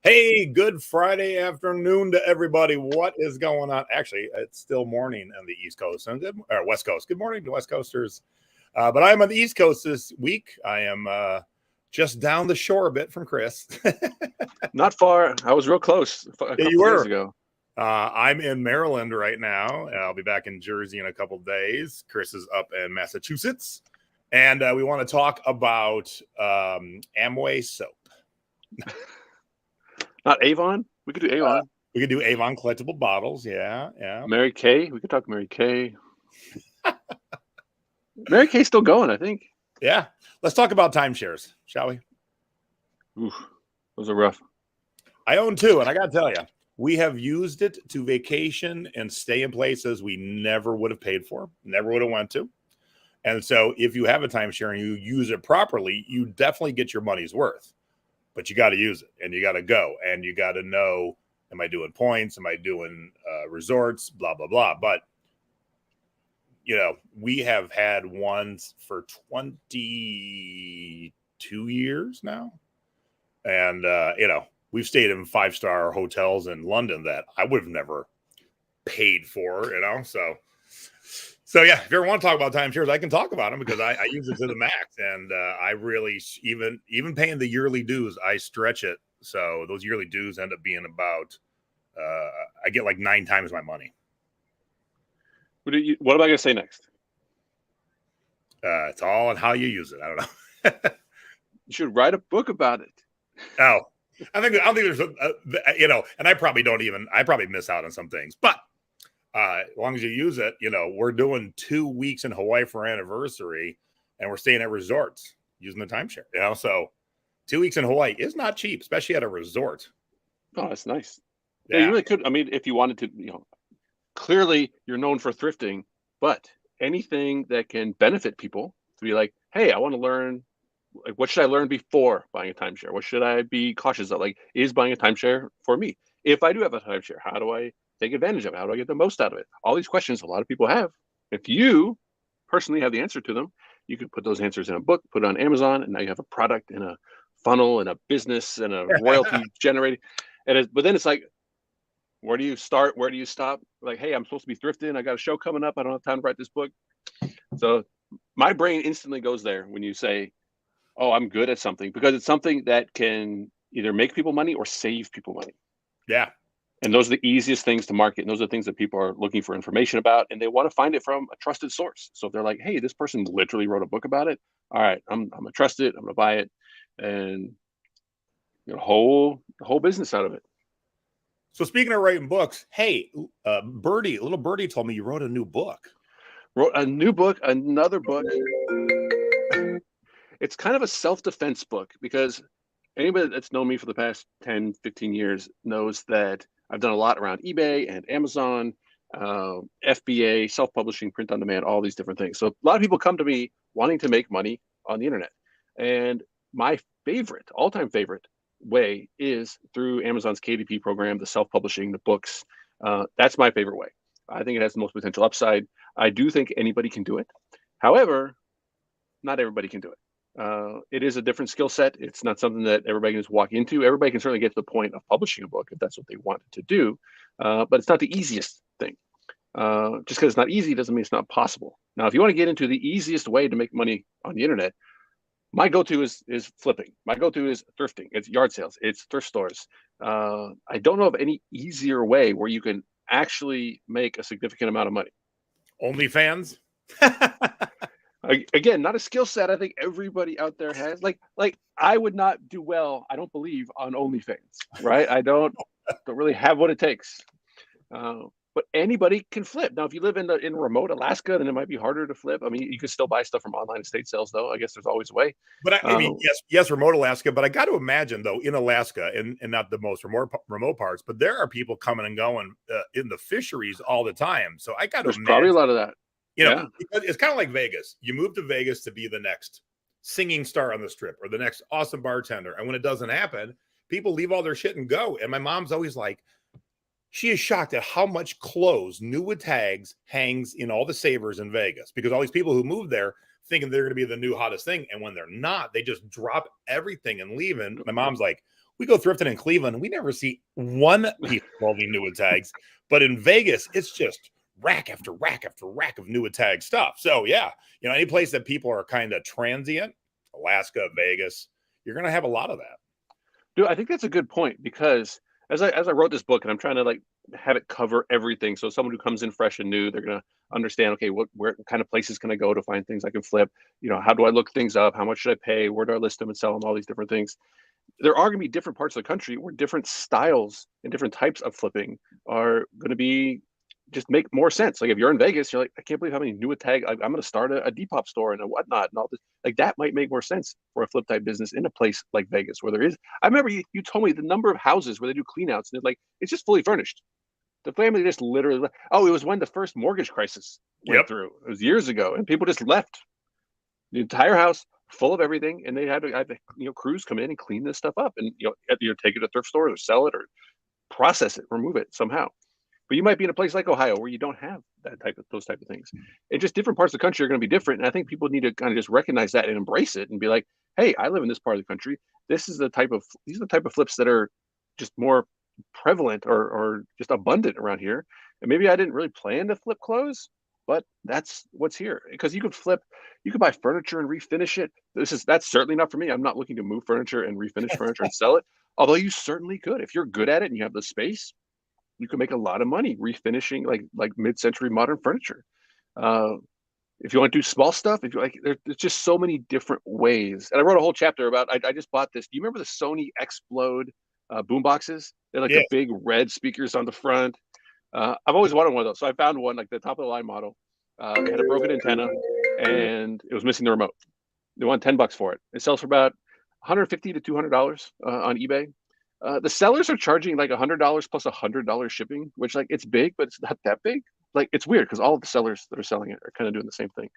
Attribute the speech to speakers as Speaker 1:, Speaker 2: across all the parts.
Speaker 1: Hey, good Friday afternoon to everybody. What is going on? Actually, it's still morning on the East Coast and West Coast. Good morning to West Coasters. But I'm on the East Coast this week. I am just down the shore a bit from Chris.
Speaker 2: Not far. I was real close a
Speaker 1: Yeah,
Speaker 2: couple
Speaker 1: you were.
Speaker 2: days ago.
Speaker 1: I'm in Maryland right now. I'll be back in Jersey in a couple days. Chris is up in Massachusetts. And we want to talk about Amway soap.
Speaker 2: Not Avon. We could do Avon.
Speaker 1: We could do Avon collectible bottles. Yeah.
Speaker 2: Mary Kay. We could talk Mary Kay. Mary Kay's still going, I think.
Speaker 1: Yeah. Let's talk about timeshares, shall we?
Speaker 2: Oof, those are rough.
Speaker 1: I own two, and I got to tell you, we have used it to vacation and stay in places we never would have paid for, never would have went to. And so if you have a timeshare and you use it properly, you definitely get your money's worth. But you got to use it, and you got to go, and you got to know, am I doing points? Am I doing resorts? Blah, blah, blah. But, we have had ones for 22 years now. And, we've stayed in 5-star hotels in London that I would have never paid for, So yeah, if you ever want to talk about timeshares, I can talk about them because I use it to the max, and I really even paying the yearly dues, I stretch it. So those yearly dues end up being about I get like 9 times my money.
Speaker 2: What am I going to say next?
Speaker 1: It's all on how you use it. I don't know.
Speaker 2: You should write a book about it.
Speaker 1: Oh, I don't think there's and I probably miss out on some things, but. As long as you use it, we're doing 2 weeks in Hawaii for our anniversary, and we're staying at resorts using the timeshare. So 2 weeks in Hawaii is not cheap, especially at a resort.
Speaker 2: Oh, that's nice. Yeah, you really could. I mean, if you wanted to, clearly you're known for thrifting, but anything that can benefit people to be like, hey, I want to learn. Like, what should I learn before buying a timeshare? What should I be cautious of? Like, is buying a timeshare for me? If I do have a timeshare, how do I take advantage of it? How do I get the most out of it? All these questions a lot of people have. If you personally have the answer to them, you can put those answers in a book, put it on Amazon, and now you have a product and a funnel and a business and a royalty generating. But then it's like, where do you start? Where do you stop? Like, hey, I'm supposed to be thrifting. I got a show coming up. I don't have time to write this book. So my brain instantly goes there when you say, oh, I'm good at something, because it's something that can either make people money or save people money.
Speaker 1: Yeah.
Speaker 2: And those are the easiest things to market. And those are the things that people are looking for information about, and they want to find it from a trusted source. So if they're like, hey, this person literally wrote a book about it. All right, I'm going to trust it. I'm going to buy it, and get a whole business out of it.
Speaker 1: So speaking of writing books, hey, little Birdie told me you wrote a new book.
Speaker 2: Wrote a new book, another book. It's kind of a self-defense book, because anybody that's known me for the past 10, 15 years knows that I've done a lot around eBay and Amazon, FBA, self-publishing, print on demand, all these different things. So a lot of people come to me wanting to make money on the internet. And my favorite, all-time favorite way is through Amazon's KDP program, the self-publishing, the books. That's my favorite way. I think it has the most potential upside. I do think anybody can do it. However, not everybody can do it. It is a different skill set. It's not something that everybody can just walk into. Everybody can certainly get to the point of publishing a book if that's what they wanted to do, but it's not the easiest thing. Just because it's not easy doesn't mean it's not possible. Now, if you want to get into the easiest way to make money on the internet, my go-to is flipping. My go-to is thrifting. It's yard sales. It's thrift stores. I don't know of any easier way where you can actually make a significant amount of money.
Speaker 1: OnlyFans?
Speaker 2: Again, not a skill set I think everybody out there has. Like I would not do well, I don't believe, on OnlyFans, right? I don't really have what it takes. But anybody can flip. Now, if you live in remote Alaska, then it might be harder to flip. I mean, you can still buy stuff from online estate sales, though. I guess there's always a way.
Speaker 1: But I mean, yes, remote Alaska. But I got to imagine, though, in Alaska, and not the most remote parts, but there are people coming and going in the fisheries all the time. So I got to imagine,
Speaker 2: probably a lot of that.
Speaker 1: It's kind of like Vegas. You move to Vegas to be the next singing star on the strip or the next awesome bartender. And when it doesn't happen, people leave all their shit and go. And my mom's always like, she is shocked at how much clothes, new with tags, hangs in all the savers in Vegas, because all these people who move there thinking they're going to be the new hottest thing. And when they're not, they just drop everything and leave. And my mom's like, We go thrifting in Cleveland, we never see one piece of clothing new with tags. But in Vegas, it's just rack after rack after rack of new with tag stuff. So yeah, any place that people are kind of transient, Alaska, Vegas, you're gonna have a lot of that.
Speaker 2: Dude, I think that's a good point because as I wrote this book and I'm trying to like have it cover everything. So someone who comes in fresh and new, they're gonna understand, okay, what kind of places can I go to find things I can flip? How do I look things up? How much should I pay? Where do I list them and sell them? All these different things. There are going to be different parts of the country where different styles and different types of flipping are going to be just make more sense. Like if you're in Vegas, you're like, I can't believe how many new tag. I'm going to start a Depop store and a whatnot and all this. Like that might make more sense for a flip type business in a place like Vegas where there is. I remember you told me the number of houses where they do clean outs and it's just fully furnished. The family just literally. Oh, it was when the first mortgage crisis went through. It was years ago, and people just left the entire house full of everything, and they had crews come in and clean this stuff up, and take it to thrift stores or sell it or process it, remove it somehow. But you might be in a place like Ohio where you don't have those type of things. And just different parts of the country are going to be different. And I think people need to kind of just recognize that and embrace it and be like, hey, I live in this part of the country. These are the type of flips that are just more prevalent or just abundant around here. And maybe I didn't really plan to flip clothes, but that's what's here. Because you could buy furniture and refinish it. That's certainly not for me. I'm not looking to move furniture and refinish furniture and sell it. Although you certainly could. If you're good at it and you have the space, you can make a lot of money refinishing like mid-century modern furniture. If you want to do small stuff, if you like, there's just so many different ways. And I wrote a whole chapter about. I just bought this. Do you remember the Sony Explode boom boxes? They're like the big red speakers on the front. I've always wanted one of those, so I found one like the top of the line model. It had a broken antenna and it was missing the remote. They want $10 for it. It sells for about $150 to $200 on eBay. The sellers are charging like $100 plus $100 shipping, which like it's big, but it's not that big. Like it's weird because all of the sellers that are selling it are kind of doing the same thing.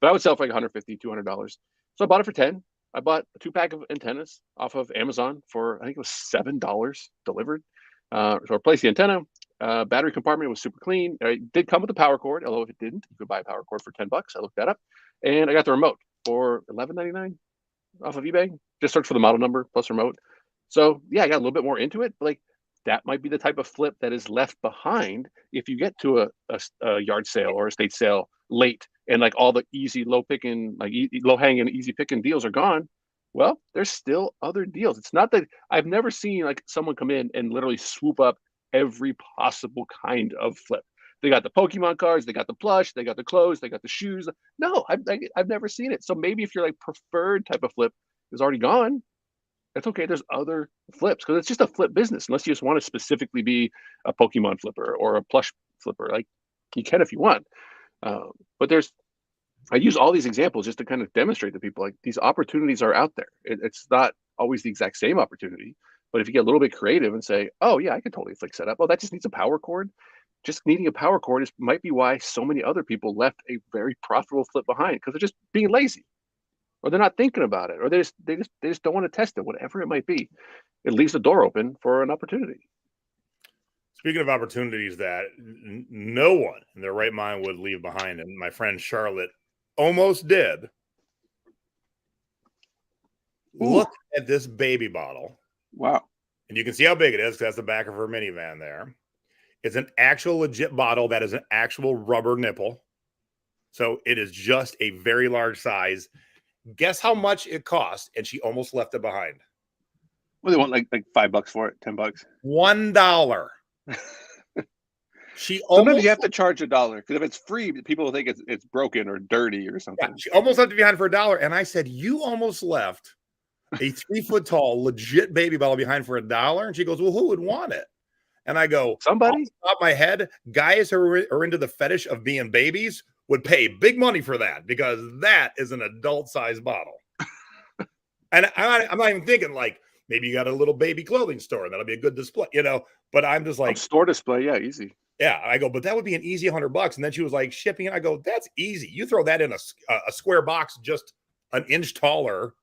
Speaker 2: But I would sell for like $150, $200. So I bought it for 10. I bought a 2-pack of antennas off of Amazon for I think it was $7 delivered. So I replaced the antenna. Battery compartment was super clean. It did come with a power cord, although if it didn't, you could buy a power cord for $10. I looked that up, and I got the remote for $11.99 off of eBay. Just search for the model number plus remote. So yeah, I got a little bit more into it. But like that might be the type of flip that is left behind if you get to a yard sale or a estate sale late, and like all the easy low hanging easy picking deals are gone. Well, there's still other deals. It's not that I've never seen like someone come in and literally swoop up every possible kind of flip. They got the Pokemon cards, they got the plush, they got the clothes, they got the shoes. No, I've never seen it. So maybe if your like preferred type of flip is already gone, that's okay. There's other flips because it's just a flip business. Unless you just want to specifically be a Pokemon flipper or a plush flipper, like you can if you want. But I use all these examples just to kind of demonstrate to people like these opportunities are out there. It's not always the exact same opportunity, but if you get a little bit creative and say, oh yeah, I can totally flick set up. Oh, that just needs a power cord. Just needing a power cord might be why so many other people left a very profitable flip behind because they're just being lazy, or they're not thinking about it, or they just don't want to test it, whatever it might be. It leaves the door open for an opportunity.
Speaker 1: Speaking of opportunities that no one in their right mind would leave behind, and my friend Charlotte almost did. Ooh. Look at this baby bottle.
Speaker 2: Wow.
Speaker 1: And you can see how big it is because that's the back of her minivan there. It's an actual legit bottle that is an actual rubber nipple. So it is just a very large size. Guess how much it cost? And she almost left it behind.
Speaker 2: Well, they want like $5 for it, $10.
Speaker 1: $1.
Speaker 2: Sometimes you have to charge $1 because if it's free, people will think it's broken or dirty or something.
Speaker 1: Yeah, she almost left it behind for $1. And I said, you almost left a 3-foot tall, legit baby bottle behind for $1. And she goes, well, who would want it? And I go,
Speaker 2: somebody.
Speaker 1: Off the top of my head, guys who are into the fetish of being babies would pay big money for that because that is an adult-sized bottle. And I'm not even thinking like maybe you got a little baby clothing store. That'll be a good display, But I'm just like
Speaker 2: store display, yeah, easy.
Speaker 1: Yeah, I go, but that would be an easy $100. And then she was like shipping, and I go, that's easy. You throw that in a square box, just an inch taller,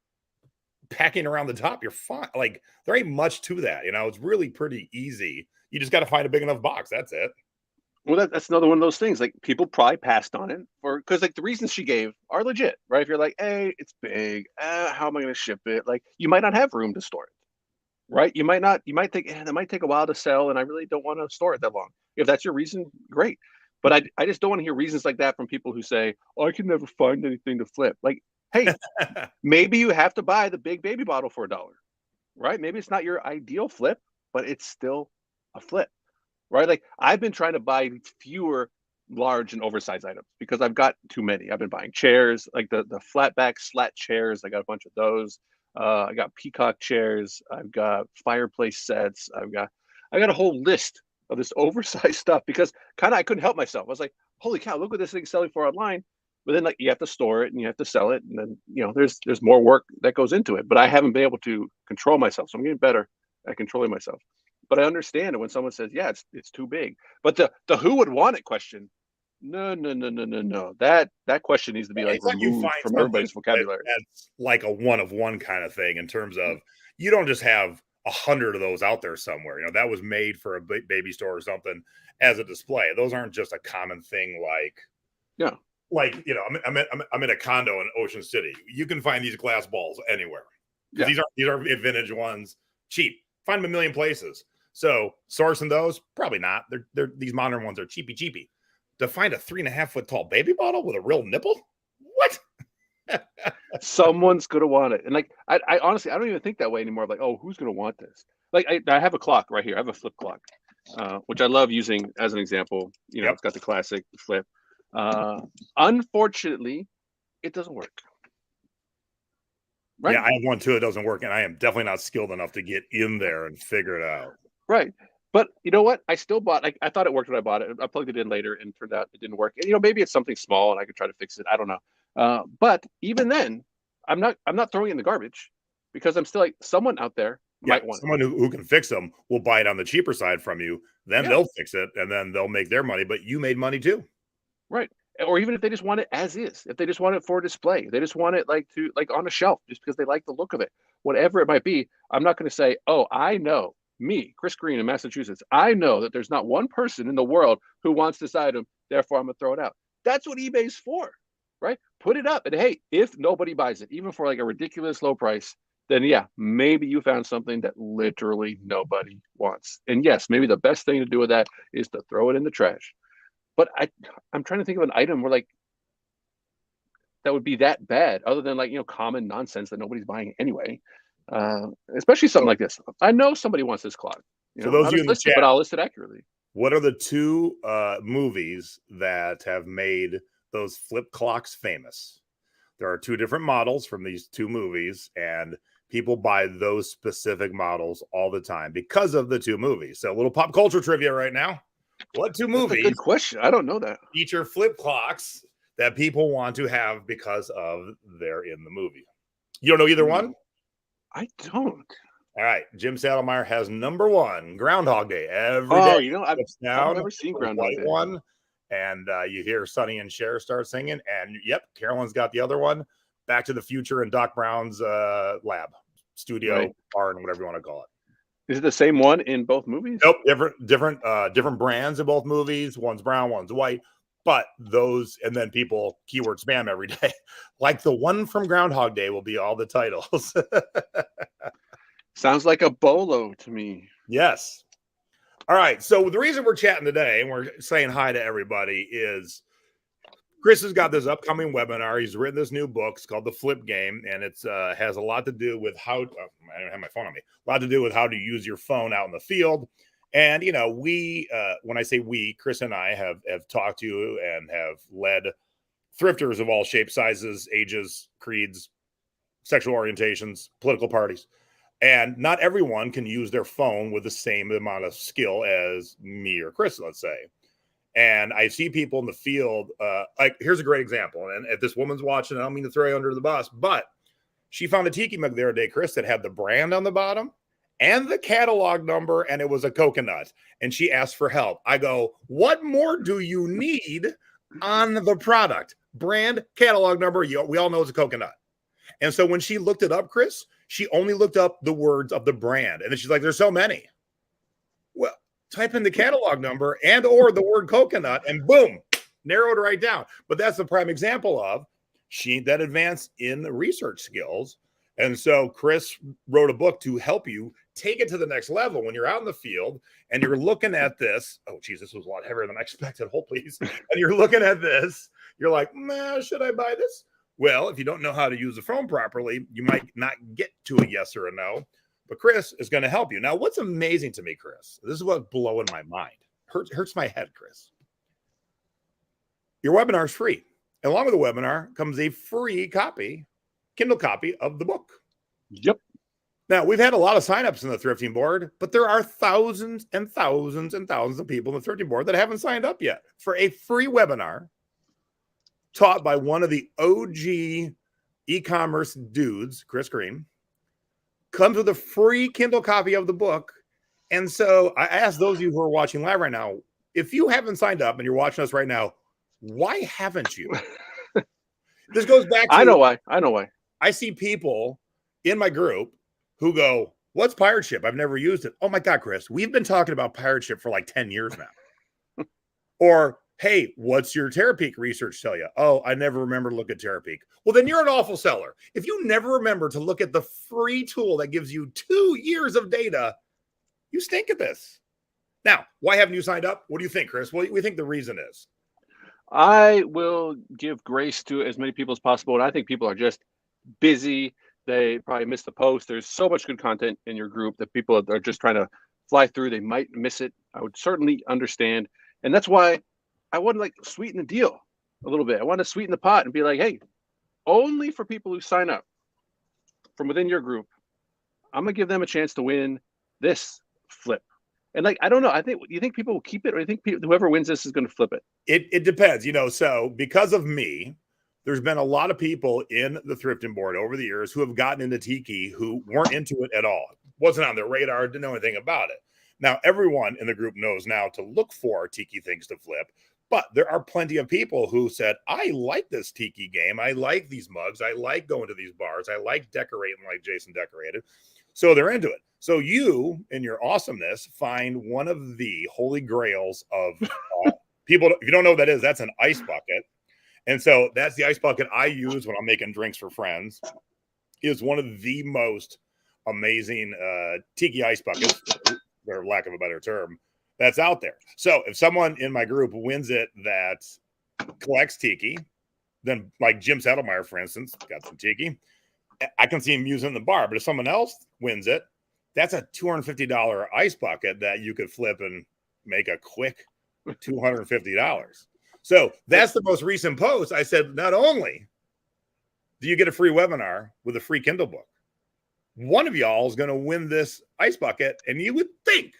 Speaker 1: packing around the top, you're fine. Like there ain't much to that, It's really pretty easy. You just got to find a big enough box. That's it.
Speaker 2: Well, that's another one of those things. Like people probably passed on it because like the reasons she gave are legit, right? If you're like, hey, it's big, how am I going to ship it? Like you might not have room to store it. right? You might think, that might take a while to sell, and I really don't want to store it that long. If that's your reason, great. But I just don't want to hear reasons like that from people who say, oh, I can never find anything to flip. Like, hey, maybe you have to buy the big baby bottle for $1, right? Maybe it's not your ideal flip, but it's still a flip, right? Like, I've been trying to buy fewer large and oversized items because I've got too many. I've been buying chairs, like the flat back slat chairs. I got a bunch of those. I got peacock chairs. I've got fireplace sets. I got a whole list of this oversized stuff because kind of I couldn't help myself. I was like, holy cow, look what this thing's selling for online. But then, like, you have to store it and you have to sell it, and then there's more work that goes into it. But I haven't been able to control myself, so I'm getting better at controlling myself. But I understand it when someone says, yeah, it's too big. But the who would want it question, no, no, no, no, no, no. That question needs to be like
Speaker 1: It's like you
Speaker 2: removed
Speaker 1: find
Speaker 2: from
Speaker 1: something
Speaker 2: everybody's vocabulary.
Speaker 1: that's like a one of one kind of thing in terms of you don't just have 100 of those out there somewhere. That was made for a baby store or something as a display. Those aren't just a common thing.
Speaker 2: Yeah,
Speaker 1: I'm in a condo in Ocean City. You can find these glass balls anywhere because
Speaker 2: yeah.
Speaker 1: these are vintage ones, cheap. Find them a million places. So sourcing those, probably not. They're these modern ones are cheapy. To find a 3.5 foot tall baby bottle with a real nipple, what?
Speaker 2: Someone's gonna want it. And like I honestly I don't even think that way anymore. Like, oh, who's gonna want this? Like I have a clock right here. I have a flip clock, which I love using as an example.
Speaker 1: Yep.
Speaker 2: It's got the classic flip. Unfortunately, it doesn't work. Right?
Speaker 1: Yeah, I have one too. It doesn't work, and I am definitely not skilled enough to get in there and figure it out.
Speaker 2: Right. But you know what? I still bought. Like, I thought it worked when I bought it. I plugged it in later, and turned out it didn't work. And maybe it's something small, and I could try to fix it. I don't know. But even then, I'm not throwing it in the garbage because I'm still like, someone out there might want
Speaker 1: someone who can fix them will buy it on the cheaper side from you. Then they'll fix it, and then they'll make their money. But you made money too.
Speaker 2: Right. Or even if they just want it as is, if they just want it for display, they just want it like on a shelf just because they like the look of it, whatever it might be. I'm not going to say, oh, I know me, Chris Green in Massachusetts. I know that there's not one person in the world who wants this item. Therefore, I'm going to throw it out. That's what eBay's for, right? Put it up. And hey, if nobody buys it, even for like a ridiculous low price, then yeah, maybe you found something that literally nobody wants. And yes, maybe the best thing to do with that is to throw it in the trash. But I'm trying to think of an item where like that would be that bad, other than like common nonsense that nobody's buying anyway. Especially something like this. I know somebody wants this clock.
Speaker 1: So those of you in the chat,
Speaker 2: but I'll list it accurately.
Speaker 1: What are the two movies that have made those flip clocks famous? There are two different models from these two movies, and people buy those specific models all the time because of the two movies. So a little pop culture trivia right now. What two movies?
Speaker 2: That's a good question. I don't know that.
Speaker 1: Feature flip clocks that people want to have because of they're in the movie. You don't know either one?
Speaker 2: I don't.
Speaker 1: All right. Jim Saddlemeyer has number one, Groundhog Day. Every day.
Speaker 2: I've never seen Groundhog Day.
Speaker 1: One, and you hear Sonny and Cher start singing, and yep, Carolyn's got the other one, Back to the Future and Doc Brown's lab, studio, barn, whatever you want to call it.
Speaker 2: Is it the same one in both movies?
Speaker 1: Nope, different brands in both movies. One's brown, one's white. But those, and then people keyword spam every day. Like the one from Groundhog Day will be all the titles.
Speaker 2: Sounds like a bolo to me.
Speaker 1: Yes. All right. So the reason we're chatting today and we're saying hi to everybody is Chris has got this upcoming webinar. He's written this new book. It's called The Flip Game, and it's has a lot to do with how I don't have my phone on me. A lot to do with how to use your phone out in the field. And we, when I say we, Chris and I have talked to and have led thrifters of all shapes, sizes, ages, creeds, sexual orientations, political parties. And not everyone can use their phone with the same amount of skill as me or Chris, let's say. And I see people in the field, like here's a great example. And if this woman's watching, I don't mean to throw you under the bus, but she found a tiki mug the other day, Chris, that had the brand on the bottom and the catalog number, and it was a coconut. And she asked for help. I go, what more do you need on the product? Brand, catalog number, we all know it's a coconut. And so when she looked it up, Chris, she only looked up the words of the brand. And then she's like, there's so many. Well, type in the catalog number and or the word coconut, and boom, narrowed right down. But that's the prime example of she ain't that advanced in the research skills. And so Chris wrote a book to help you take it to the next level when you're out in the field and you're looking at this. Oh, geez, this was a lot heavier than I expected. Hold, please. And you're looking at this. You're like, should I buy this? Well, if you don't know how to use the phone properly, you might not get to a yes or a no. But Chris is going to help you. Now, what's amazing to me, Chris, this is what's blowing my mind. Hurts my head, Chris. Your webinar is free. And along with the webinar comes a free copy, Kindle copy of the book.
Speaker 2: Yep.
Speaker 1: Now, we've had a lot of signups in the Thrifting board, but there are thousands and thousands and thousands of people in the Thrifting board that haven't signed up yet for a free webinar taught by one of the OG e-commerce dudes, Chris Green. Comes with a free Kindle copy of the book. And so I ask those of you who are watching live right now, if you haven't signed up and you're watching us right now, why haven't you? This goes back to,
Speaker 2: I know why.
Speaker 1: I see people in my group who go, what's pirate ship? I've never used it. Oh my God, Chris, we've been talking about pirate ship for like 10 years now. Or, hey, what's your Terapeak research tell you? Oh, I never remember to look at Terapeak. Well, then you're an awful seller. If you never remember to look at the free tool that gives you 2 years of data, you stink at this. Now, why haven't you signed up? What do you think, Chris? What do you think the reason is?
Speaker 2: I will give grace to as many people as possible. And I think people are just busy. They probably missed the post. There's so much good content in your group that people are just trying to fly through. They might miss it. I would certainly understand. And that's why I want to like sweeten the deal a little bit. I want to sweeten the pot and be like, hey, only for people who sign up from within your group, I'm going to give them a chance to win this flip. And like, I don't know. You think people will keep it, or you think whoever wins this is going to flip it?
Speaker 1: It depends, so because of me, there's been a lot of people in the Thrifting board over the years who have gotten into Tiki who weren't into it at all. Wasn't on their radar, didn't know anything about it. Now, everyone in the group knows now to look for Tiki things to flip, but there are plenty of people who said, I like this Tiki game. I like these mugs. I like going to these bars. I like decorating like Jason decorated. So they're into it. So you, in your awesomeness, find one of the holy grails of people. If you don't know what that is, that's an ice bucket. And so that's the ice bucket I use when I'm making drinks for friends. It is one of the most amazing Tiki ice buckets, for lack of a better term, that's out there. So if someone in my group wins it that collects Tiki, then like Jim Settlemeyer, for instance, got some Tiki, I can see him using the bar. But if someone else wins it, that's a $250 ice bucket that you could flip and make a quick $250. So that's the most recent post. I said, not only do you get a free webinar with a free Kindle book, one of y'all is going to win this ice bucket. And you would think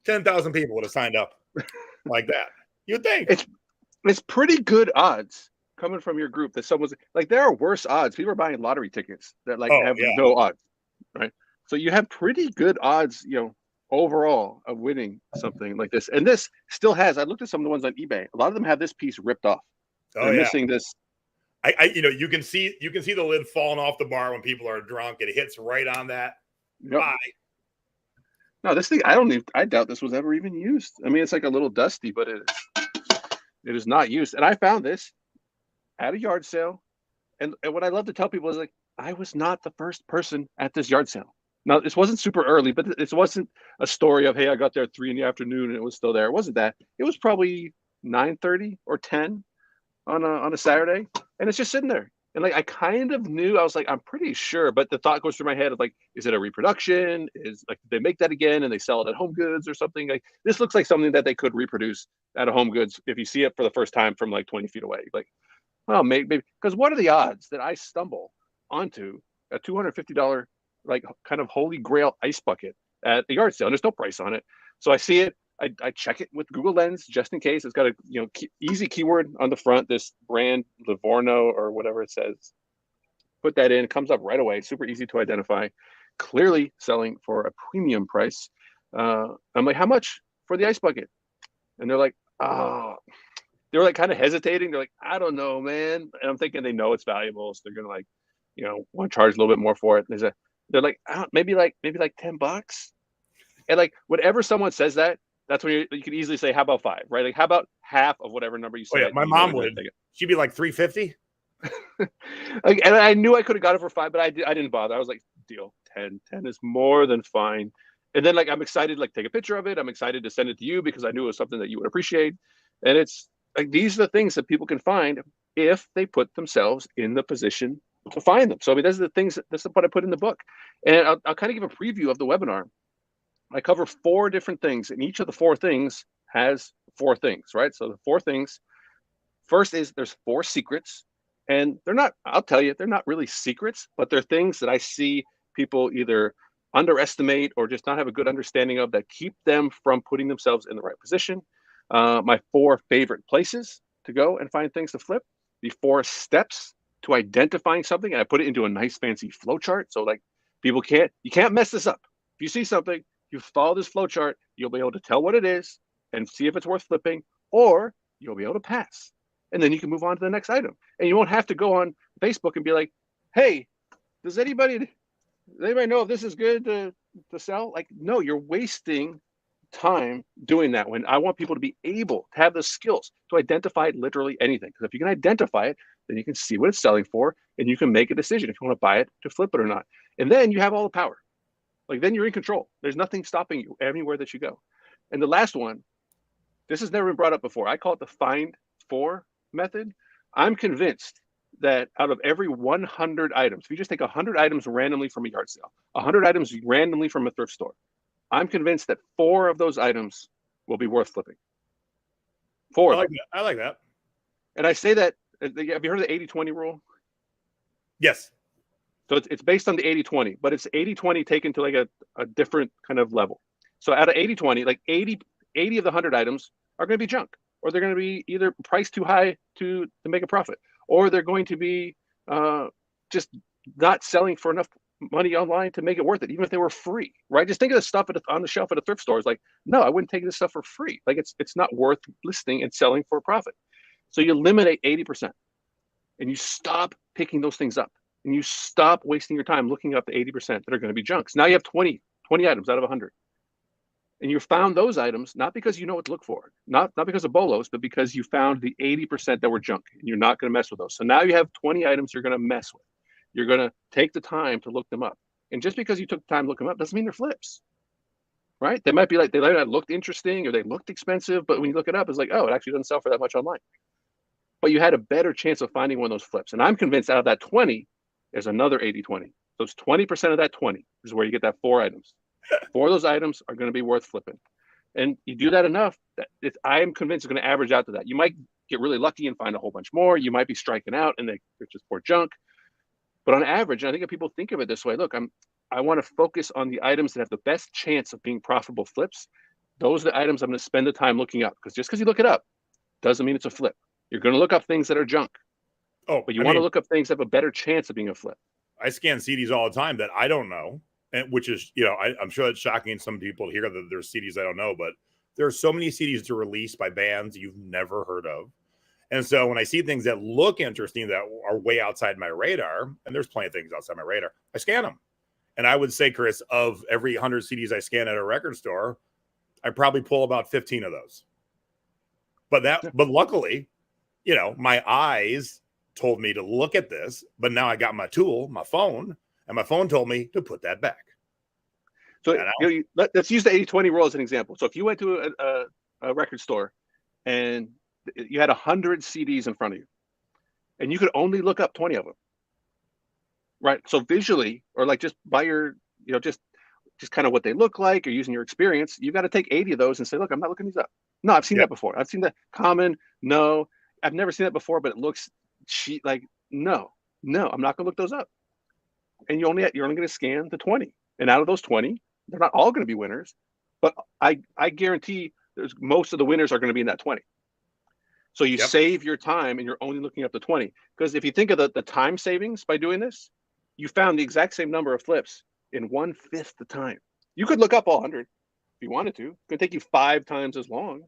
Speaker 1: 10,000 people would have signed up like that. You'd think.
Speaker 2: It's pretty good odds coming from your group that someone's like, there are worse odds. People are buying lottery tickets that have no odds, right? So you have pretty good odds, overall of winning something like this. And this still has, I looked at some of the ones on eBay. A lot of them have this piece ripped off. They're missing this.
Speaker 1: You can see the lid falling off the bar when people are drunk. It hits right on that.
Speaker 2: Yep. Bye. No, this thing, I doubt this was ever even used. I mean, it's like a little dusty, but it is not used. And I found this at a yard sale. And what I love to tell people is like, I was not the first person at this yard sale. Now, this wasn't super early, but this wasn't a story of, hey, I got there at 3 PM and it was still there. It wasn't that. It was probably 9:30 or 10 on a Saturday. And it's just sitting there. And like, I kind of knew, I was like, I'm pretty sure, but the thought goes through my head of like, is it a reproduction? Is like, did they make that again and they sell it at Home Goods or something? Like, this looks like something that they could reproduce at a Home Goods if you see it for the first time from like 20 feet away. Like, well, maybe, because what are the odds that I stumble onto a $250 like kind of holy grail ice bucket at the yard sale? And there's no price on it. So I see it. I check it with Google Lens just in case. It's got a easy keyword on the front, this brand Livorno or whatever it says. Put that in, it comes up right away. Super easy to identify. Clearly selling for a premium price. I'm like, how much for the ice bucket? And they're like, oh, they were like kind of hesitating. They're like, I don't know, man. And I'm thinking they know it's valuable, so they're gonna like, want to charge a little bit more for it. They're like, maybe like $10. And like, whenever someone says that, that's when you can easily say, how about 5, right? Like, how about half of whatever number you say?
Speaker 1: Oh, yeah, my mom would. She'd be like 350.
Speaker 2: Like, and I knew I could have got it for 5, but I didn't bother. I was like, deal, 10 is more than fine. And then like I'm excited, like take a picture of it. I'm excited to send it to you because I knew it was something that you would appreciate. And it's like these are the things that people can find if they put themselves in the position to find them. So I mean, those are the things. This is what I put in the book, and I'll kind of give a preview of the webinar. I cover 4 different things, and each of the 4 things has 4 things, right? So the 4 things. First is there's 4 secrets, and they're not. I'll tell you, they're not really secrets, but they're things that I see people either underestimate or just not have a good understanding of that keep them from putting themselves in the right position. My 4 favorite places to go and find things to flip, the 4 steps to identifying something, and I put it into a nice fancy flow chart. So like you can't mess this up. If you see something, you follow this flow chart, you'll be able to tell what it is and see if it's worth flipping, or you'll be able to pass. And then you can move on to the next item. And you won't have to go on Facebook and be like, hey, does anybody know if this is good to sell? Like, no, you're wasting time doing that when I want people to be able to have the skills to identify literally anything. Because if you can identify it, then you can see what it's selling for and you can make a decision if you want to buy it, to flip it or not. And then you have all the power. Like then you're in control. There's nothing stopping you anywhere that you go. And the last one, this has never been brought up before. I call it the find 4 method. I'm convinced that out of every 100 items, if you just take 100 items randomly from a yard sale, 100 items randomly from a thrift store, I'm convinced that 4 of those items will be worth flipping. 4.
Speaker 1: I like that.
Speaker 2: And I say that, have you heard of the 80-20 rule?
Speaker 1: Yes.
Speaker 2: So it's based on the 80-20, but it's 80-20 taken to like a different kind of level. So out of 80-20, like 80 of the 100 items are going to be junk, or they're going to be either priced too high to make a profit, or they're going to be just not selling for enough money online to make it worth it, even if they were free, right? Just think of the stuff on the shelf at a thrift store. It's like, no, I wouldn't take this stuff for free. Like it's not worth listing and selling for a profit. So you eliminate 80% and you stop picking those things up and you stop wasting your time looking up the 80% that are going to be junks. Now you have 20 items out of 100. And you found those items not because you know what to look for, not because of bolos, but because you found the 80% that were junk and you're not going to mess with those. So now you have 20 items you're going to mess with. You're going to take the time to look them up. And just because you took the time to look them up doesn't mean they're flips, right? They might be like, they might have looked interesting or they looked expensive, but when you look it up, it's like, oh, it actually doesn't sell for that much online. But you had a better chance of finding one of those flips. And I'm convinced out of that 20, there's another 80-20. So it's 20% of that 20 is where you get that 4 items. 4 of those items are going to be worth flipping. And you do that enough that I am convinced it's going to average out to that. You might get really lucky and find a whole bunch more. You might be striking out and they're just poor junk. But on average, and I think if people think of it this way, look, I want to focus on the items that have the best chance of being profitable flips. Those are the items I'm going to spend the time looking up. Because just because you look it up doesn't mean it's a flip. You're going to look up things that are junk.
Speaker 1: Oh,
Speaker 2: but you want to look up things that have a better chance of being a flip.
Speaker 1: I scan CDs all the time that I don't know, and which is, I'm sure that's shocking to some people to hear that there's CDs I don't know, but there are so many CDs to release by bands you've never heard of. And so when I see things that look interesting that are way outside my radar, and there's plenty of things outside my radar, I scan them. And I would say, Chris, of every 100 CDs I scan at a record store, I probably pull about 15 of those. But luckily, my eyes told me to look at this, but now I got my tool, my phone, and my phone told me to put that back.
Speaker 2: So let's use the 80-20 rule as an example. So if you went to a record store and you had 100 CDs in front of you and you could only look up 20 of them, right? So visually, or like just by your, just kind of what they look like or using your experience, you got to take 80 of those and say, look, I'm not looking these up. No, I've seen that before. I've seen that common. No, I've never seen that before, but it looks cheap. Like, no, I'm not gonna look those up. And you're only going to scan the 20. And out of those 20, they're not all going to be winners, but I guarantee most of the winners are going to be in that 20. So you save your time and you're only looking up the 20. Because if you think of the time savings by doing this, you found the exact same number of flips in 1/5 the time. You could look up all 100 if you wanted to. It could take you 5 times as long.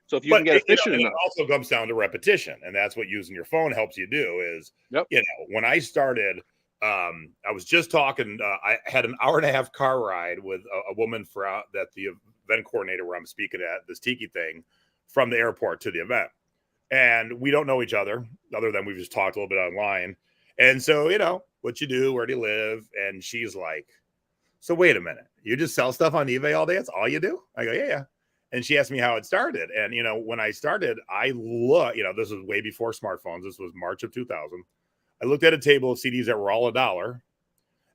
Speaker 2: So if you can get efficient enough.
Speaker 1: It also comes down to repetition. And that's what using your phone helps you do is, when I started, I was just talking, I had an hour-and-a-half car ride with a woman that the event coordinator where I'm speaking at this tiki thing from the airport to the event. and we don't know each other than we've just talked a little bit online. And so, what you do, where do you live? And she's like, so wait a minute, you just sell stuff on eBay all day? That's all you do? I go, yeah, yeah. And she asked me how it started. And, when I started, I look, this was way before smartphones. This was March of 2000. I looked at a table of CDs that were all $1.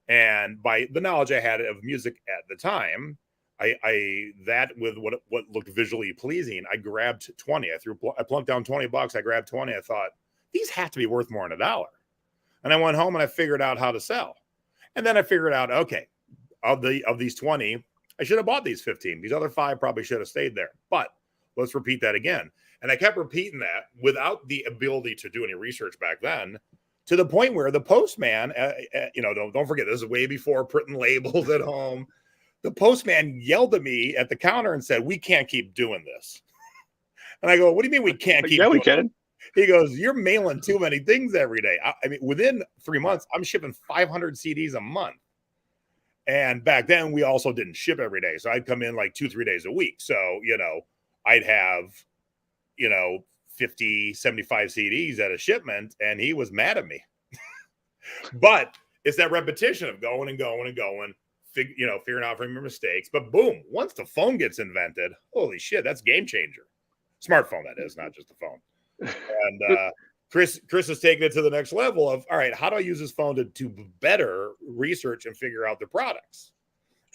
Speaker 1: And by the knowledge I had of music at the time, I that with what looked visually pleasing, I grabbed 20. I plunked down $20. I grabbed 20. I thought, these have to be worth more than $1. And I went home and I figured out how to sell. And then I figured out, okay, of these 20, I should have bought these 15. These other 5 probably should have stayed there. But let's repeat that again. And I kept repeating that without the ability to do any research back then, to the point where the postman, don't forget, this is way before printing labels at home. The postman yelled at me at the counter and said, we can't keep doing this. And I go, what do you mean we can't keep
Speaker 2: doing
Speaker 1: we
Speaker 2: can.
Speaker 1: He goes, you're mailing too many things every day. I mean, within 3 months, I'm shipping 500 CDs a month. And back then, we also didn't ship every day. So I'd come in like 2-3 days a week. So, I'd have, 50, 75 CDs at a shipment, and he was mad at me. But it's that repetition of going and going and going, figuring out from your mistakes. But boom, once the phone gets invented, holy shit, that's game changer. Smartphone, that is, not just the phone. And Chris is taking it to the next level of, all right, how do I use this phone to better research and figure out the products?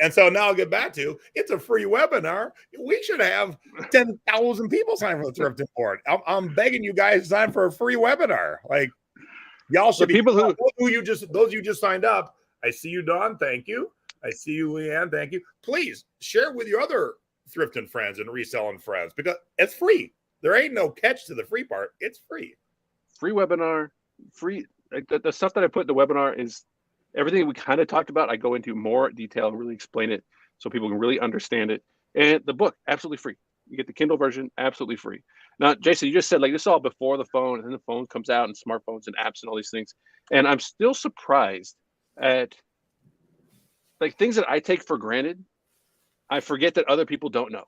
Speaker 1: And so now I'll get back to, it's a free webinar. We should have 10,000 people sign for the Thrifting board. I'm begging you guys to sign for a free webinar. Like, y'all should be
Speaker 2: people
Speaker 1: those you just signed up. I see you, Dawn. Thank you. I see you, Leanne. Thank you. Please share with your other thrifting friends and reselling friends, because it's free. There ain't no catch to the free part. It's free.
Speaker 2: Free webinar, free. The stuff that I put in the webinar is everything we kind of talked about. I go into more detail and really explain it so people can really understand it. And the book, absolutely free. You get the Kindle version, absolutely free. Now, Jason, you just said like this is all before the phone, and then the phone comes out and smartphones and apps and all these things. And I'm still surprised at like things that I take for granted. I forget that other people don't know,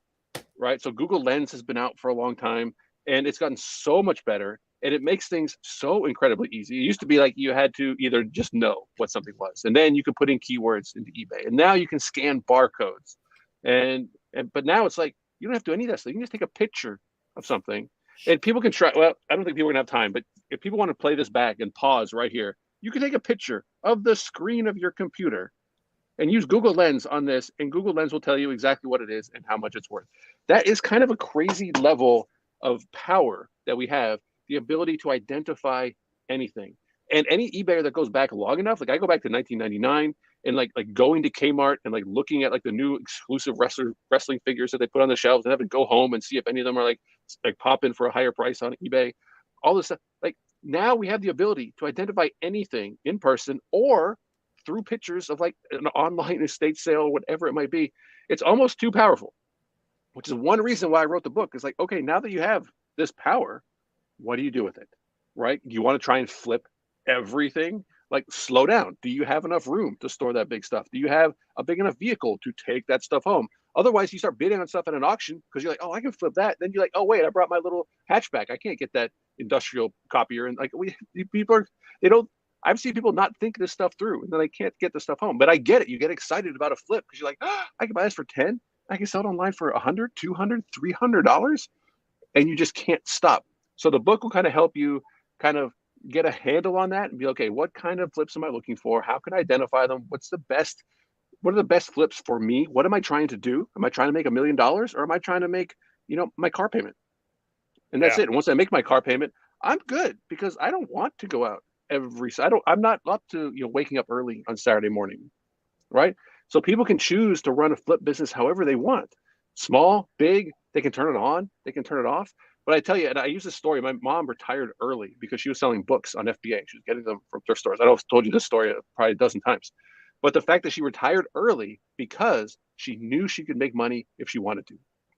Speaker 2: right? So Google Lens has been out for a long time, and it's gotten so much better. And it makes things so incredibly easy. It used to be like you had to either just know what something was, and then you could put in keywords into eBay. And now you can scan barcodes. But now it's like you don't have to do any of that stuff. You can just take a picture of something, and people can try. Well, I don't think people are gonna have time, but if people want to play this back and pause right here, you can take a picture of the screen of your computer and use Google Lens on this, and Google Lens will tell you exactly what it is and how much it's worth. That is kind of a crazy level of power that we have. The ability to identify anything. And any eBayer that goes back long enough, like I go back to 1999 and like going to Kmart and like looking at like the new exclusive wrestling figures that they put on the shelves, and have to go home and see if any of them are like pop in for a higher price on eBay. All this stuff. Like now we have the ability to identify anything in person or through pictures of like an online estate sale, whatever it might be. It's almost too powerful, which is one reason why I wrote the book. Is like, okay, now that you have this power, what do you do with it, right? Do you want to try and flip everything? Like, slow down. Do you have enough room to store that big stuff? Do you have a big enough vehicle to take that stuff home? Otherwise, you start bidding on stuff at an auction because you're like, oh, I can flip that. Then you're like, oh, wait, I brought my little hatchback. I can't get that industrial copier. And like, I've seen people not think this stuff through, and then they can't get the stuff home. But I get it. You get excited about a flip because you're like, oh, I can buy this for 10. I can sell it online for $100, $200, $300, and you just can't stop. So the book will kind of help you kind of get a handle on that and be, okay, what kind of flips am I looking for? How can I identify them? What are the best flips for me? What am I trying to do? Am I trying to make $1 million, or am I trying to make, my car payment? And that's it. And once I make my car payment, I'm good, because I don't want to go out I'm not up to, waking up early on Saturday morning, right? So people can choose to run a flip business however they want. Small, big, they can turn it on, they can turn it off. But I tell you, and I use this story, my mom retired early because she was selling books on FBA. She was getting them from thrift stores. I know I've told you this story probably a dozen times. But the fact that she retired early because she knew she could make money if she wanted to.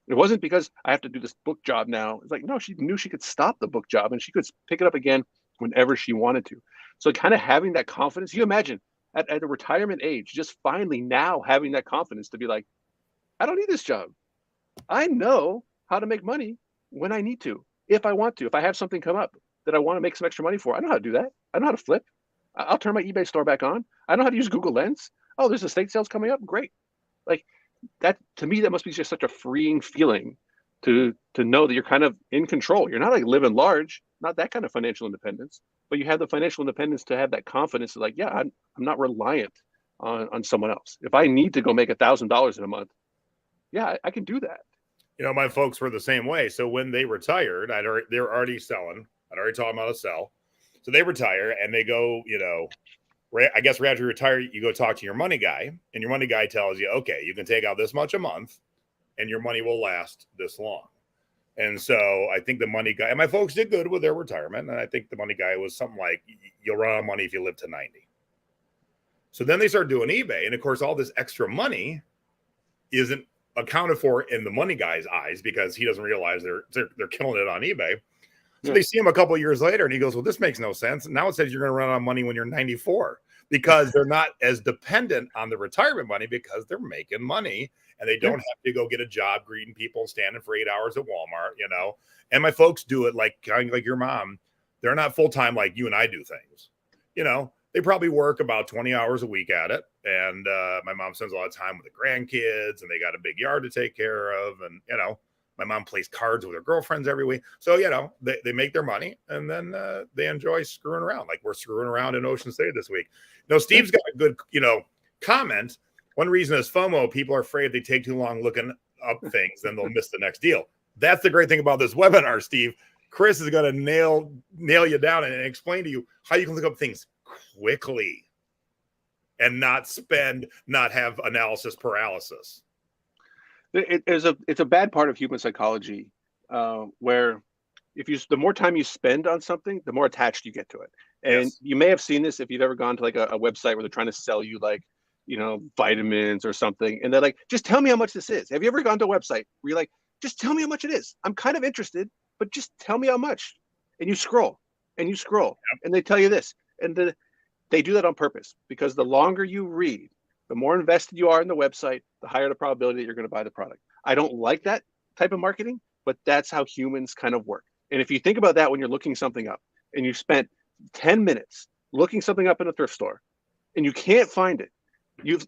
Speaker 2: It wasn't because I have to do this book job now. It's like, no, she knew she could stop the book job and she could pick it up again whenever she wanted to. So kind of having that confidence, you imagine at a retirement age, just finally now having that confidence to be like, I don't need this job. I know how to make money when I need to. if I want to. If I have something come up that I want to make some extra money for, I know how to do that. I know how to flip. I'll turn my eBay store back on. I know how to use Google Lens. Oh, there's estate sales coming up. Great. Like that, to me, that must be just such a freeing feeling to know that you're kind of in control. You're not like living large, not that kind of financial independence, but you have the financial independence to have that confidence that like, yeah, I'm not reliant on someone else. If I need to go make $1,000 in a month, yeah, I can do that.
Speaker 1: You know, my folks were the same way. So when they retired, they were already selling. I'd already taught them how to sell. So they retire and they go, you know, I guess right after you retire, you go talk to your money guy, and your money guy tells you, okay, you can take out this much a month and your money will last this long. And so I think the money guy, and my folks did good with their retirement. And I think the money guy was something like, you'll run out of money if you live to 90. So then they start doing eBay. And of course, all this extra money isn't accounted for in the money guy's eyes because he doesn't realize they're killing it on eBay. So they see him a couple of years later and he goes, well, this makes no sense. And now it says you're going to run out of money when you're 94 because they're not as dependent on the retirement money because they're making money and they don't have to go get a job greeting people, standing for 8 hours at Walmart, you know. And my folks do it like your mom. They're not full-time like you and I do things. You know, they probably work about 20 hours a week at it. And my mom spends a lot of time with the grandkids and they got a big yard to take care of. And, you know, my mom plays cards with her girlfriends every week. So, you know, they make their money and then they enjoy screwing around. Like we're screwing around in Ocean State this week. You know, Steve's got a good, you know, comment. One reason is FOMO. People are afraid they take too long looking up things, then they'll miss the next deal. That's the great thing about this webinar, Steve. Chris is going to nail you down and explain to you how you can look up things quickly and not have analysis paralysis.
Speaker 2: It's a bad part of human psychology where the more time you spend on something, the more attached you get to it. And you may have seen this if you've ever gone to like a website where they're trying to sell you like, you know, vitamins or something. And they're like, just tell me how much this is. Have you ever gone to a website where you're like, just tell me how much it is. I'm kind of interested, but just tell me how much. And you scroll and you scroll and they tell you this. And they do that on purpose because the longer you read, the more invested you are in the website, the higher the probability that you're going to buy the product. I don't like that type of marketing, but that's how humans kind of work. And if you think about that when you're looking something up and you spent 10 minutes looking something up in a thrift store and you can't find it,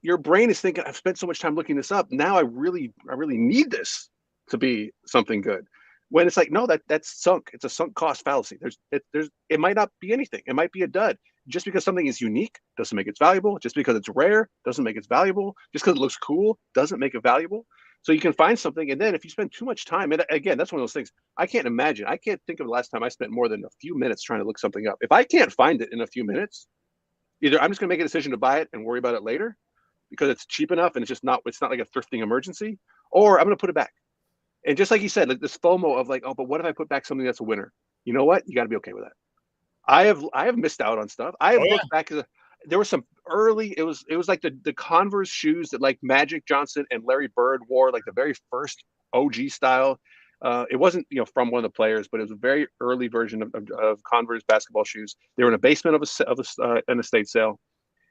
Speaker 2: your brain is thinking, I've spent so much time looking this up. Now I really need this to be something good. When it's like, no, that's sunk. It's a sunk cost fallacy. It might not be anything. It might be a dud. Just because something is unique doesn't make it valuable. Just because it's rare doesn't make it valuable. Just because it looks cool doesn't make it valuable. So you can find something, and then if you spend too much time, and again, that's one of those things I can't imagine. I can't think of the last time I spent more than a few minutes trying to look something up. If I can't find it in a few minutes, either I'm just going to make a decision to buy it and worry about it later because it's cheap enough and it's not like a thrifting emergency, or I'm going to put it back. And just like you said, like this FOMO of like, oh, but what if I put back something that's a winner? You know what? You got to be okay with that. I have missed out on stuff. I have looked back at there was some early. It was like the Converse shoes that like Magic Johnson and Larry Bird wore, like the very first OG style. It wasn't from one of the players, but it was a very early version of Converse basketball shoes. They were in a basement of an estate sale,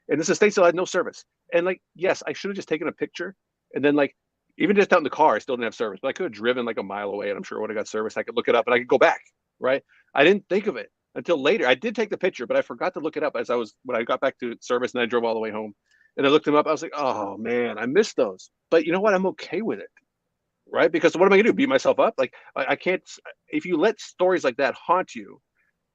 Speaker 2: and this estate sale had no service. And like, yes, I should have just taken a picture, and then like even just out in the car, I still didn't have service. But I could have driven like a mile away, and I'm sure I would have got service. I could look it up, and I could go back. Right? I didn't think of it until later. I did take the picture, but I forgot to look it up when I got back to service and I drove all the way home. And I looked them up. I was like, oh man, I missed those. But you know what? I'm okay with it. Right? Because what am I gonna do? Beat myself up? Like I can't. If you let stories like that haunt you,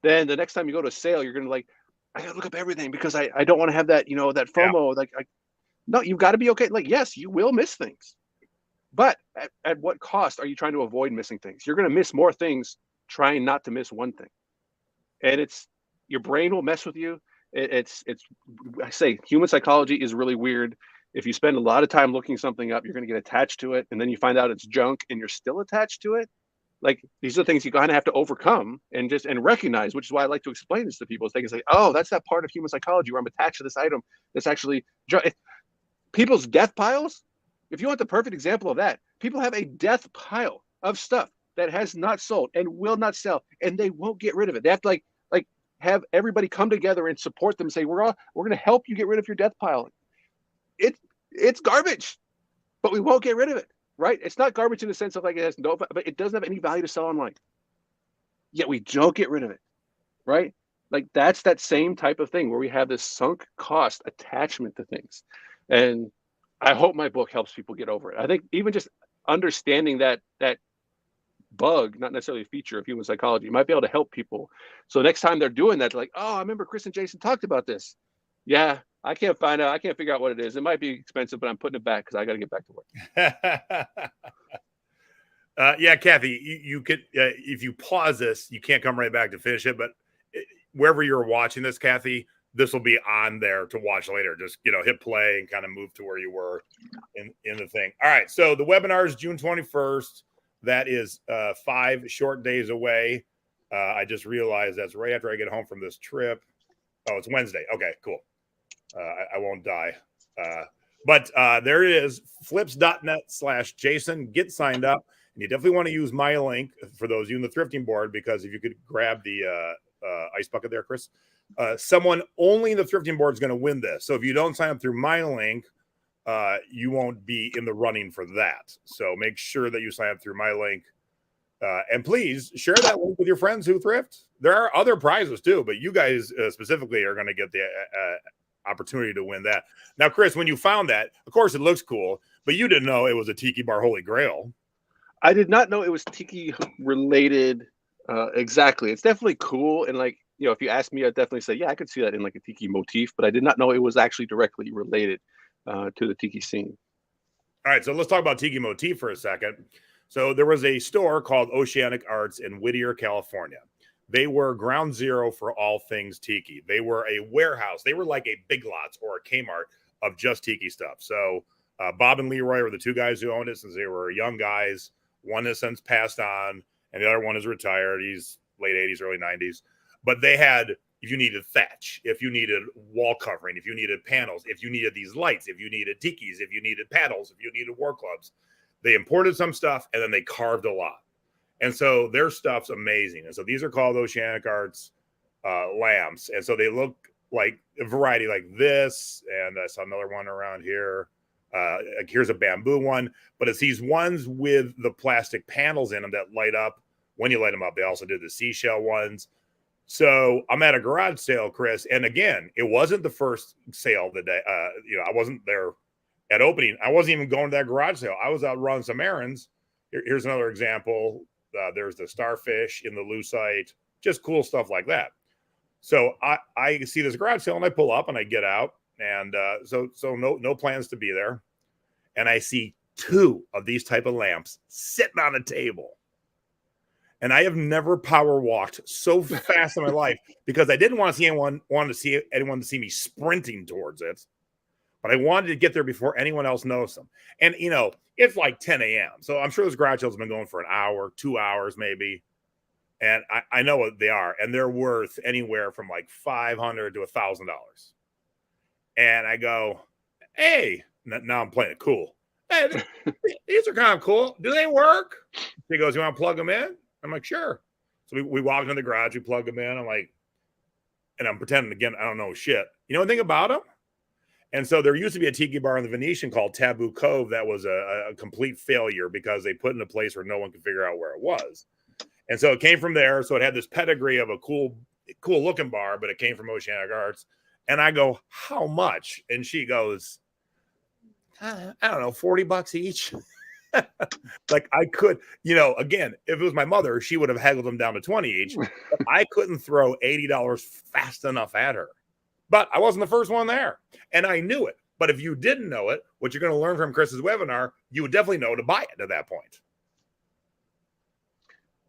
Speaker 2: then the next time you go to a sale, you're gonna like, I gotta look up everything because I don't want to have that, that FOMO. Like no, you've got to be okay. Like, yes, you will miss things. But at what cost are you trying to avoid missing things? You're gonna miss more things trying not to miss one thing. And your brain will mess with you. I say human psychology is really weird. If you spend a lot of time looking something up, you're going to get attached to it. And then you find out it's junk and you're still attached to it. Like these are things you kind of have to overcome and recognize, which is why I like to explain this to people. Is they can say, oh, that's that part of human psychology where I'm attached to this item. That's actually people's death piles. If you want the perfect example of that, people have a death pile of stuff that has not sold and will not sell, and they won't get rid of it. They have to like have everybody come together and support them and say, we're going to help you get rid of your death pile. It's garbage, but we won't get rid of it, right? It's not garbage in the sense of like it has no, but it doesn't have any value to sell online. yet we don't get rid of it, right? Like that's that same type of thing where we have this sunk cost attachment to things. And I hope my book helps people get over it. I think even just understanding that bug, not necessarily a feature of human psychology, might be able to help people. So next time they're doing that, they're like, oh, I remember Chris and Jason talked about this. Yeah, I can't find out. I can't figure out what it is. It might be expensive, but I'm putting it back because I got to get back to work.
Speaker 1: Yeah, Kathy, you could if you pause this, you can't come right back to finish it. But wherever you're watching this, Kathy, this will be on there to watch later. Just hit play and kind of move to where you were in the thing. All right, so the webinar is June 21st. That is 5 short days away. I just realized that's right after I get home from this trip. Oh, it's Wednesday. Okay, cool. I won't die. But there it is, flips.net/Jason. Get signed up. And you definitely want to use my link for those of you in the thrifting board, because if you could grab the ice bucket there, Chris, someone only in the thrifting board is going to win this. So if you don't sign up through my link, you won't be in the running for that. So make sure that you sign up through my link. And please share that link with your friends who thrift. There are other prizes too, but you guys specifically are going to get the opportunity to win that. Now, Chris, when you found that, of course, it looks cool, but you didn't know it was a Tiki Bar Holy Grail.
Speaker 2: I did not know it was Tiki related exactly. It's definitely cool. And like, if you ask me, I'd definitely say, yeah, I could see that in like a Tiki motif, but I did not know it was actually directly related to the Tiki scene.
Speaker 1: All right, so let's talk about Tiki motif for a second. So there was a store called Oceanic Arts in Whittier, California. They were ground zero for all things Tiki. They were a warehouse. They were like a Big Lots or a Kmart of just Tiki stuff. So Bob and Leroy were the two guys who owned it since they were young guys. One has since passed on, and the other one is retired. He's late 80s, early 90s. But they had, if you needed thatch, if you needed wall covering, if you needed panels, if you needed these lights, if you needed tikis, if you needed paddles, if you needed war clubs, they imported some stuff and then they carved a lot. And so their stuff's amazing. And so these are called Oceanic Arts lamps. And so they look like a variety like this. And I saw another one around here. Here's a bamboo one, but it's these ones with the plastic panels in them that light up when you light them up. They also did the seashell ones. So I'm at a garage sale, Chris, and again, it wasn't the first sale of the day. I wasn't there at opening. I wasn't even going to that garage sale. I was out running some errands. Here's another example. There's the starfish in the lucite, just cool stuff like that. So I see this garage sale and I pull up and I get out. And so no plans to be there. And I see 2 of these type of lamps sitting on a table. And I have never power walked so fast in my life because I didn't want to see anyone to see me sprinting towards it. But I wanted to get there before anyone else noticed them. And, it's like 10 a.m. So I'm sure those garage sales have been going for an hour, 2 hours maybe. And I know what they are. And they're worth anywhere from like $500 to $1,000. And I go, hey, now I'm playing it cool. Hey, these are kind of cool. Do they work? He goes, you want to plug them in? I'm like, sure. So we walked in the garage, we plugged them in. I'm like, and I'm pretending again, I don't know shit. You know anything about them? And so there used to be a tiki bar in the Venetian called Taboo Cove that was a complete failure because they put in a place where no one could figure out where it was. And so it came from there. So it had this pedigree of a cool looking bar, but it came from Oceanic Arts. And I go, how much? And she goes, I don't know, $40 each. Like I could, again, if it was my mother, she would have haggled them down to 20 each. But I couldn't throw $80 fast enough at her. But I wasn't the first one there. And I knew it. But if you didn't know it, what you're going to learn from Chris's webinar, you would definitely know to buy it at that point.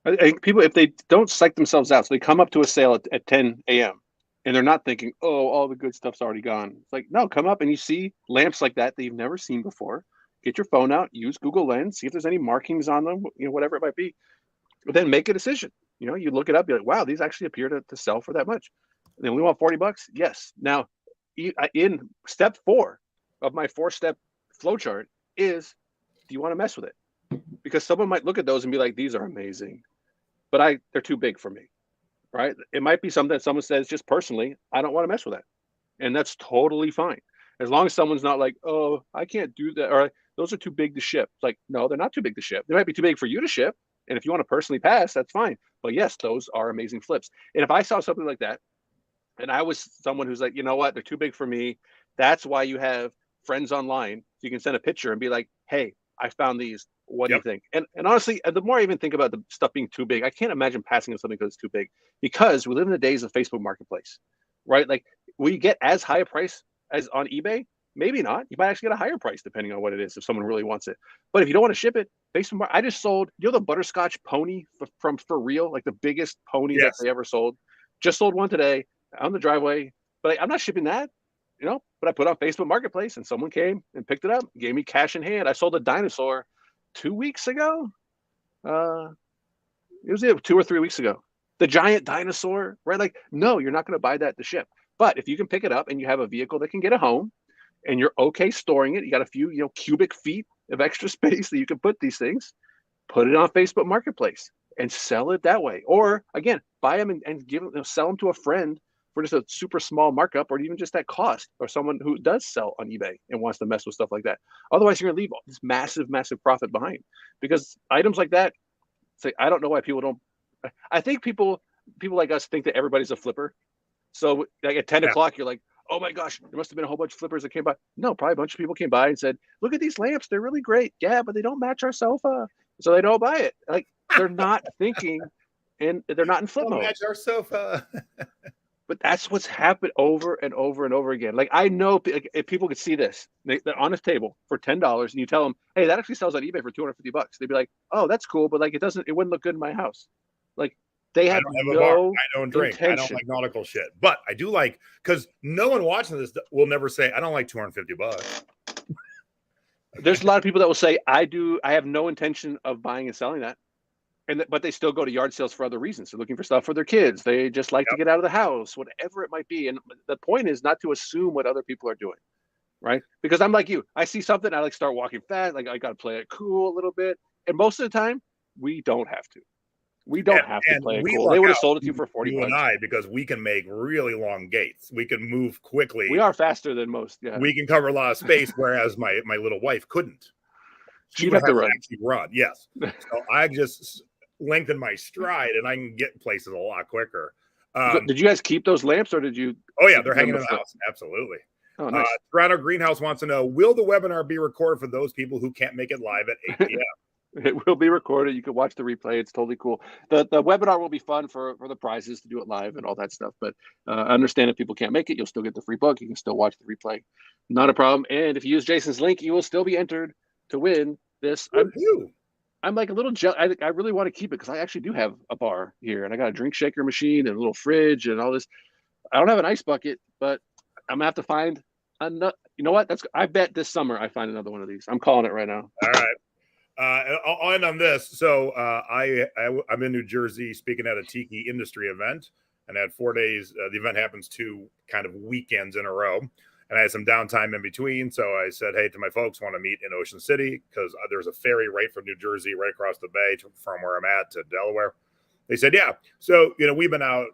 Speaker 2: I think people, if they don't psych themselves out, so they come up to a sale at 10 a.m. and they're not thinking, oh, all the good stuff's already gone. It's like, no, come up and you see lamps like that you've never seen before. Get your phone out, use Google Lens, see if there's any markings on them, whatever it might be. But then make a decision. You look it up, you're like, wow, these actually appear to sell for that much. And then we want $40. Yes. Now, in step 4 of my 4-step flowchart is, do you want to mess with it? Because someone might look at those and be like, these are amazing, but they're too big for me, right? It might be something that someone says just personally, I don't want to mess with that. And that's totally fine. As long as someone's not like, oh, I can't do that, or those are too big to ship. It's like, no, they're not too big to ship. They might be too big for you to ship, And if you want to personally pass, that's fine. But yes, those are amazing flips. And if I saw something like that, and I was someone who's like, you know what, they're too big for me. That's why you have friends online. So you can send a picture and be like, hey, I found these. What do you think? And honestly, the more I even think about the stuff being too big, I can't imagine passing on something because it's too big, because we live in the days of Facebook Marketplace, right? Like, will you get as high a price as on eBay? Maybe not. You might actually get a higher price depending on what it is if someone really wants it. But if you don't want to ship it, Facebook, I just sold, the butterscotch pony from For Real, like the biggest pony that they ever sold. Just sold one today on the driveway. But like, I'm not shipping that, but I put on Facebook Marketplace and someone came and picked it up, gave me cash in hand. I sold a dinosaur 2 weeks ago. It was 2 or 3 weeks ago. The giant dinosaur, right? Like, no, you're not going to buy that to ship. But if you can pick it up and you have a vehicle that can get a home and you're okay storing it, you got a few, cubic feet of extra space that you can put these things, put it on Facebook Marketplace and sell it that way. Or again, buy them and give them, sell them to a friend for just a super small markup, or even just that cost, or someone who does sell on eBay and wants to mess with stuff like that. Otherwise, you're going to leave this massive, massive profit behind, because items like that, say, I don't know why people don't. I think people like us think that everybody's a flipper. So like at 10 o'clock, you're like, oh my gosh, there must have been a whole bunch of flippers that came by. No, probably a bunch of people came by and said, look at these lamps. They're really great. Yeah, but they don't match our sofa. So they don't buy it. Like, they're not thinking, and they're not in flip mode.
Speaker 1: Match our sofa.
Speaker 2: But that's what's happened over and over and over again. Like, I know if people could see this, they're on a table for $10, and you tell them, hey, that actually sells on eBay for $250. They'd be like, oh, that's cool, but like, it wouldn't look good in my house. Like, they have
Speaker 1: no I don't drink. Intention. I don't like nautical shit, but I do like, because no one watching this will never say, I don't like $250.
Speaker 2: There's a lot of people that will say, I have no intention of buying and selling that. But they still go to yard sales for other reasons. They're looking for stuff for their kids. They just like to get out of the house, whatever it might be. And the point is not to assume what other people are doing, right? Because I'm like you. I see something, I like start walking fast. Like, I got to play it cool a little bit. And most of the time, we don't have to. We don't have to play it cool. They would have sold it to you for $40.
Speaker 1: You and I, because we can make really long gates. We can move quickly.
Speaker 2: We are faster than most. Yeah.
Speaker 1: We can cover a lot of space, whereas my little wife couldn't.
Speaker 2: She'd have to run.
Speaker 1: Actually run. Yes. So I just lengthen my stride and I can get places a lot quicker.
Speaker 2: Did you guys keep those lamps, or did you?
Speaker 1: Oh yeah, they're hanging in the house. Absolutely.
Speaker 2: Oh, nice.
Speaker 1: Toronto Greenhouse wants to know, will the webinar be recorded for those people who can't make it live at 8 p.m.?
Speaker 2: It will be recorded. You can watch the replay. It's totally cool. The webinar will be fun for the prizes, to do it live and all that stuff. But I understand if people can't make it, you'll still get the free book. You can still watch the replay. Not a problem. And if you use Jason's link, you will still be entered to win this. I'm like a little jealous. I really want to keep it, because I actually do have a bar here, and I got a drink shaker machine and a little fridge and all this. I don't have an ice bucket, but I'm gonna have to find another. You know what? I bet this summer I find another one of these. I'm calling it right now.
Speaker 1: All right. I'll end on this. So I'm in New Jersey speaking at a tiki industry event, and I had 4 days. The event happens 2 kind of weekends in a row. And I had some downtime in between. So I said, hey, to my folks, want to meet in Ocean City, because there's a ferry right from New Jersey, right across the bay from where I'm at, to Delaware. They said, yeah. So, we've been out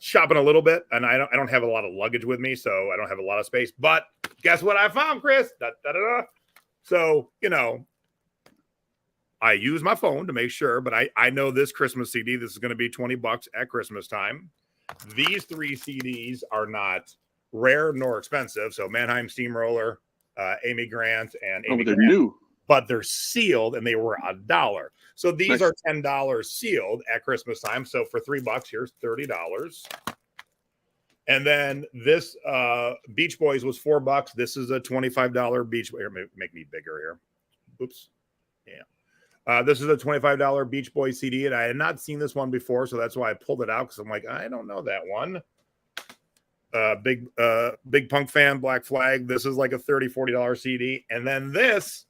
Speaker 1: shopping a little bit, and I don't have a lot of luggage with me, so I don't have a lot of space. But guess what I found, Chris? So, I use my phone to make sure, but I know this Christmas CD, this is going to be $20 at Christmas time. These 3 CDs are not rare nor expensive. So Mannheim Steamroller, Amy Grant, and Amy
Speaker 2: they're
Speaker 1: Grant,
Speaker 2: new,
Speaker 1: but they're sealed, and they were $1. So these are $10 sealed at Christmas time. So for $3, here's $30. And then this Beach Boys was $4. This is a $25 Beach Boy. Make me bigger here. Oops. Yeah. This is a $25 Beach Boys CD, and I had not seen this one before, so that's why I pulled it out, because I'm like, I don't know that one. Big punk fan, Black Flag. This is like a $30-$40 CD. And then this,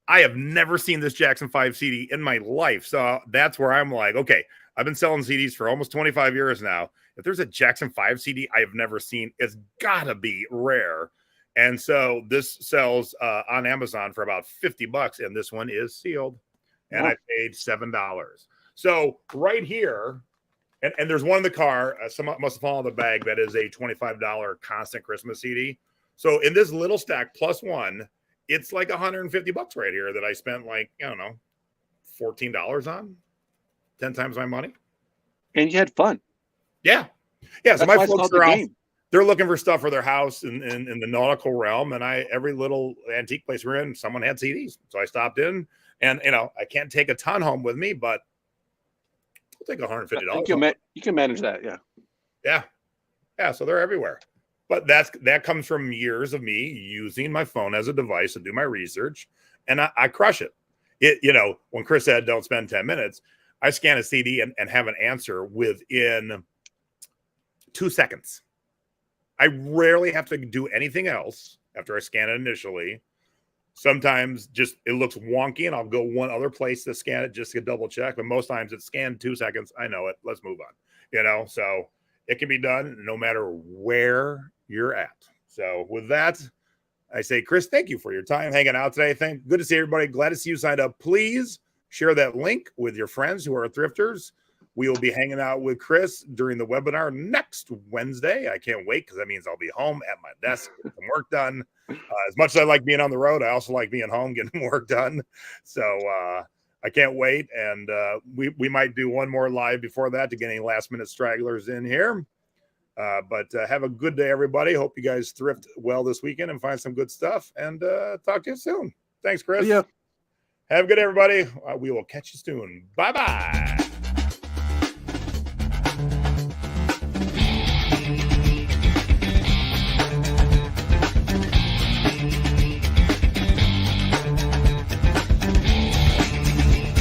Speaker 1: I have never seen this Jackson 5 CD in my life. So that's where I'm like, okay, I've been selling CDs for almost 25 years now. If there's a Jackson 5 CD I have never seen, it's gotta be rare. And so this sells on Amazon for about $50, and this one is sealed. And I paid $7. So right here, and there's one in the car. Some must have fallen in the bag. That is a $25 constant Christmas CD. So in this little stack plus one, it's like $150 right here that I spent, like, I don't know, $14 on, 10 times my money.
Speaker 2: And you had fun.
Speaker 1: Yeah. Yeah. So
Speaker 2: That's why
Speaker 1: my
Speaker 2: it's
Speaker 1: folks
Speaker 2: called the
Speaker 1: are out.
Speaker 2: game.
Speaker 1: They're looking for stuff for their house in the nautical realm. And every little antique place we're in, someone had CDs. So I stopped in, and I can't take a ton home with me, but I'll take $150.
Speaker 2: You can manage that. Yeah.
Speaker 1: Yeah. Yeah. So they're everywhere. But that comes from years of me using my phone as a device to do my research, and I crush it. When Chris said don't spend 10 minutes, I scan a CD and have an answer within 2 seconds. I rarely have to do anything else after I scan it initially. Sometimes just it looks wonky and I'll go one other place to scan it just to double check. But most times it's scanned 2 seconds. I know it. Let's move on. So it can be done no matter where you're at. So with that, I say, Chris, thank you for your time hanging out today. Good to see everybody. Glad to see you signed up. Please share that link with your friends who are thrifters. We will be hanging out with Chris during the webinar next Wednesday. I can't wait because that means I'll be home at my desk getting some work done. As much as I like being on the road, I also like being home getting work done. So I can't wait. And we might do one more live before that to get any last minute stragglers in here. But have a good day, everybody. Hope you guys thrift well this weekend and find some good stuff. And talk to you soon. Thanks, Chris.
Speaker 2: Yeah.
Speaker 1: Have a good, everybody. We will catch you soon. Bye-bye.